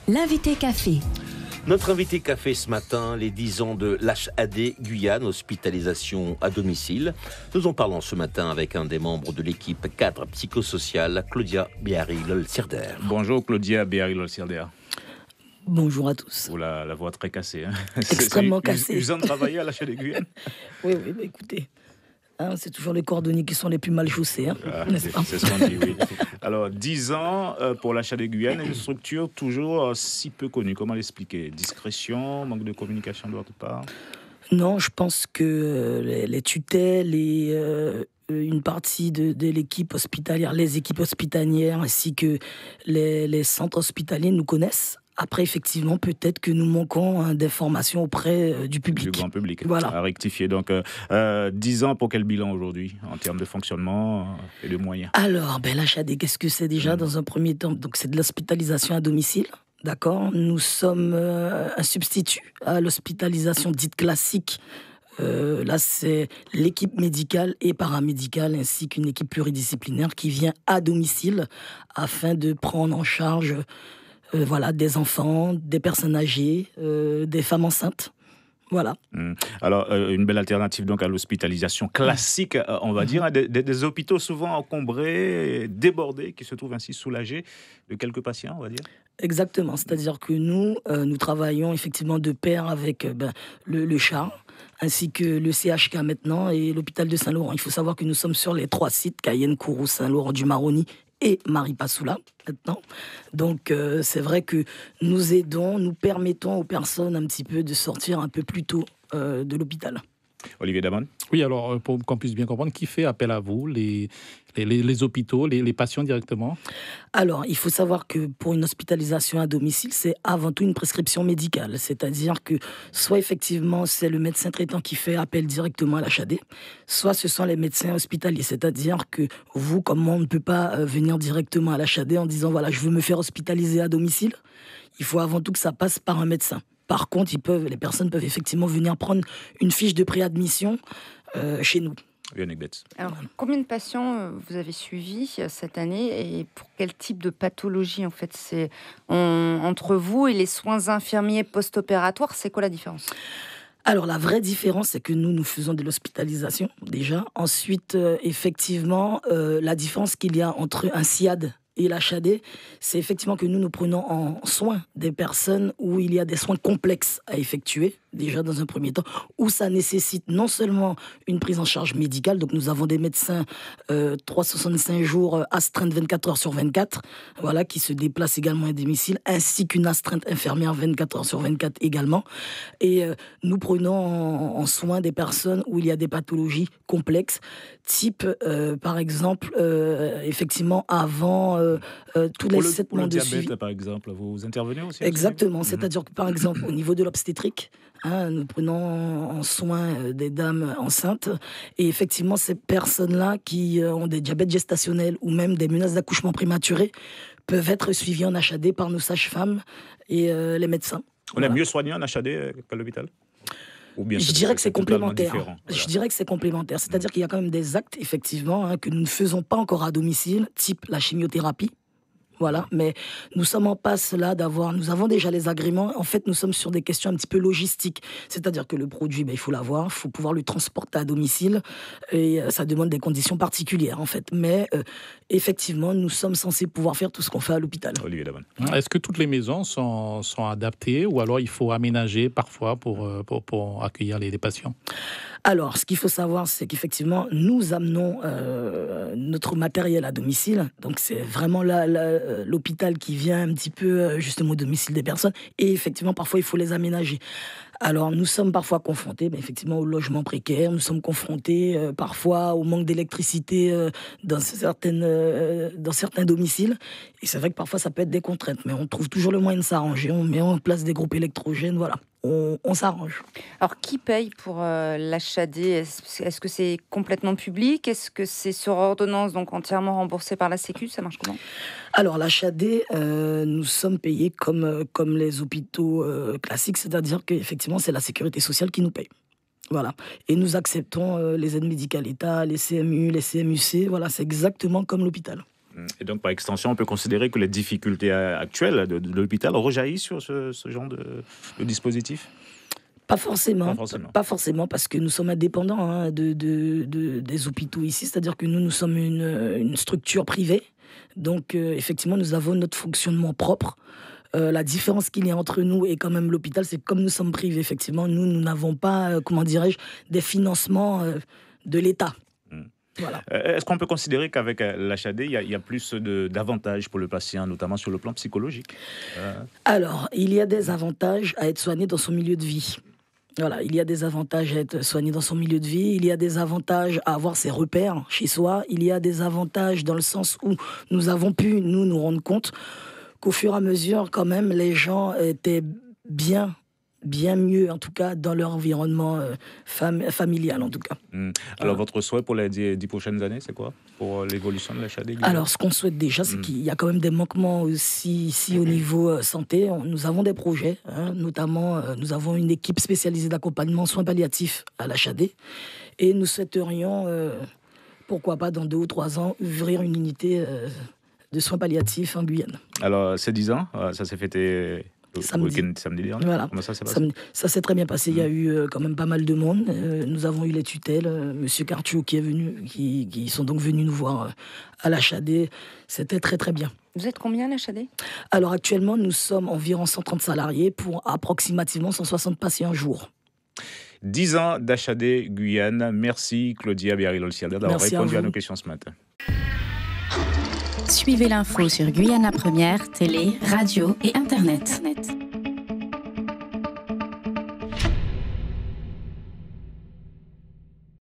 L'invité café. Notre invité café ce matin, les 10 ans de l'HAD Guyane, hospitalisation à domicile. Nous en parlons ce matin avec un des membres de l'équipe cadre psychosociale, Claudia Béhari-Lol-Sirder. Bonjour Claudia Béhari-Lol-Sirder. Bonjour à tous. Oh, la voix très cassée. Hein. Extrêmement cassée. Usant de travailler à l'HAD Guyane. Oui, écoutez. C'est toujours les cordonniers qui sont les plus mal chaussés, n'est-ce pas ? C'est ce qu'on dit, oui. Alors, 10 ans pour l'HAD Guyane, une structure toujours si peu connue. Comment l'expliquer ? Discrétion, manque de communication de votre part ? Non, je pense que les tutelles et une partie de l'équipe hospitalière, les équipes hospitalières ainsi que les centres hospitaliers nous connaissent. Après, effectivement, peut-être que nous manquons d'informations auprès du public. Du grand public, voilà. À rectifier. Donc, 10 ans pour quel bilan aujourd'hui, en termes de fonctionnement et de moyens ? Alors, l'HAD, qu'est-ce que c'est déjà dans un premier temps ? Donc, c'est de l'hospitalisation à domicile. D'accord ? Nous sommes un substitut à l'hospitalisation dite classique. Là, c'est l'équipe médicale et paramédicale ainsi qu'une équipe pluridisciplinaire qui vient à domicile afin de prendre en charge des enfants, des personnes âgées, des femmes enceintes. Voilà. Alors, une belle alternative donc à l'hospitalisation classique, on va dire, des hôpitaux souvent encombrés, débordés, qui se trouvent ainsi soulagés de quelques patients, on va dire. Exactement, c'est-à-dire que nous travaillons effectivement de pair avec le CHAR, ainsi que le CHK maintenant et l'hôpital de Saint-Laurent. Il faut savoir que nous sommes sur les 3 sites, Cayenne, Kourou, Saint-Laurent-du-Maroni et Maripasoula maintenant. Donc c'est vrai que nous permettons aux personnes un petit peu de sortir un peu plus tôt de l'hôpital. Olivier Damon ? Oui, alors pour qu'on puisse bien comprendre, qui fait appel à vous, les hôpitaux, les patients directement ? Alors, il faut savoir que pour une hospitalisation à domicile, c'est avant tout une prescription médicale. C'est-à-dire que soit effectivement c'est le médecin traitant qui fait appel directement à l'HAD, soit ce sont les médecins hospitaliers. C'est-à-dire que vous, comme moi, on ne peut pas venir directement à l'HAD en disant voilà, je veux me faire hospitaliser à domicile. Il faut avant tout que ça passe par un médecin. Par contre, les personnes peuvent effectivement venir prendre une fiche de préadmission chez nous. Alors, combien de patients vous avez suivis cette année et pour quel type de pathologie en fait c'est entre vous et les soins infirmiers post-opératoires, c'est quoi la différence ? Alors, la vraie différence, c'est que nous faisons de l'hospitalisation, déjà. Ensuite, effectivement, la différence qu'il y a entre un SIAD et l'HAD, c'est effectivement que nous prenons en soin des personnes où il y a des soins complexes à effectuer, déjà dans un premier temps, où ça nécessite non seulement une prise en charge médicale, donc nous avons des médecins 365 jours astreintes 24 heures sur 24, voilà, qui se déplacent également à domicile, ainsi qu'une astreinte infirmière 24 heures sur 24 également. Et nous prenons en soin des personnes où il y a des pathologies complexes, type, par exemple, effectivement, avant tous les 7 mois de suivi. Pour le diabète, par exemple, vous intervenez aussi ? Exactement, c'est-à-dire que, par exemple, au niveau de l'obstétrique, nous prenons en soin des dames enceintes. Et effectivement, ces personnes-là qui ont des diabètes gestationnels ou même des menaces d'accouchement prématuré peuvent être suivies en HAD par nos sages-femmes et les médecins. On est mieux soigné en HAD qu'à l'hôpital ? Je dirais que c'est complémentaire. Je dirais que c'est complémentaire. C'est-à-dire qu'il y a quand même des actes, effectivement, que nous ne faisons pas encore à domicile, type la chimiothérapie. Voilà, mais nous sommes en passe là nous avons déjà les agréments. En fait, nous sommes sur des questions un petit peu logistiques. C'est-à-dire que le produit, il faut l'avoir, il faut pouvoir le transporter à domicile et ça demande des conditions particulières, en fait. Mais effectivement, nous sommes censés pouvoir faire tout ce qu'on fait à l'hôpital. Olivier Damon. Est-ce que toutes les maisons sont adaptées ou alors il faut aménager parfois pour accueillir les patients ? Alors, ce qu'il faut savoir, c'est qu'effectivement, nous amenons notre matériel à domicile. Donc, c'est vraiment l'hôpital qui vient un petit peu justement au domicile des personnes. Et effectivement, parfois, il faut les aménager. Alors, nous sommes parfois confrontés effectivement au logement précaire. Nous sommes confrontés parfois au manque d'électricité dans certains domiciles. Et c'est vrai que parfois, ça peut être des contraintes. Mais on trouve toujours le moyen de s'arranger. On met en place des groupes électrogènes, voilà. On s'arrange. Alors, qui paye pour l'HAD ? Est-ce que c'est complètement public ? Est-ce que c'est sur ordonnance, donc entièrement remboursé par la Sécu ? Ça marche comment ? Alors, l'HAD, nous sommes payés comme les hôpitaux classiques, c'est-à-dire qu'effectivement, c'est la sécurité sociale qui nous paye. Voilà. Et nous acceptons les aides médicales État, les CMU, les CMUC. Voilà, c'est exactement comme l'hôpital. Et donc, par extension, on peut considérer que les difficultés actuelles de l'hôpital rejaillissent sur ce genre de dispositif ? Pas forcément, parce que nous sommes indépendants des hôpitaux ici, c'est-à-dire que nous sommes une structure privée, donc effectivement nous avons notre fonctionnement propre. La différence qu'il y a entre nous et quand même l'hôpital, c'est que comme nous sommes privés, effectivement, nous n'avons pas, des financements de l'État. Voilà. Est-ce qu'on peut considérer qu'avec l'HAD, il y a plus d'avantages pour le patient, notamment sur le plan psychologique ? Alors, il y a des avantages à être soigné dans son milieu de vie. Voilà, il y a des avantages à être soigné dans son milieu de vie, il y a des avantages à avoir ses repères chez soi, il y a des avantages dans le sens où nous avons pu nous rendre compte qu'au fur et à mesure, quand même, les gens étaient bien mieux, en tout cas, dans leur environnement familial, en tout cas. Alors, votre souhait pour les 10 prochaines années, c'est quoi pour l'évolution de l'HAD ? Alors, ce qu'on souhaite déjà, c'est qu'il y a quand même des manquements aussi ici au niveau santé. Nous avons des projets, notamment, nous avons une équipe spécialisée d'accompagnement soins palliatifs à l'HAD. Et nous souhaiterions, pourquoi pas, dans 2 ou 3 ans, ouvrir une unité de soins palliatifs en Guyane. Alors, c'est 10 ans, ça s'est fêté... Samedi dernier. Voilà. Comment ça s'est passé ? Ça s'est très bien passé. Il y a eu quand même pas mal de monde. Nous avons eu les tutelles, Monsieur Cartiou qui est venu, qui sont donc venus nous voir à l'HAD. C'était très très bien. Vous êtes combien à l'HAD ? Alors actuellement, nous sommes environ 130 salariés pour approximativement 160 patients jour. 10 ans d'HAD Guyane. Merci Claudia Biarri-Lolsiader d'avoir répondu à nos questions ce matin. Suivez l'info sur Guyana Première, télé, radio et Internet.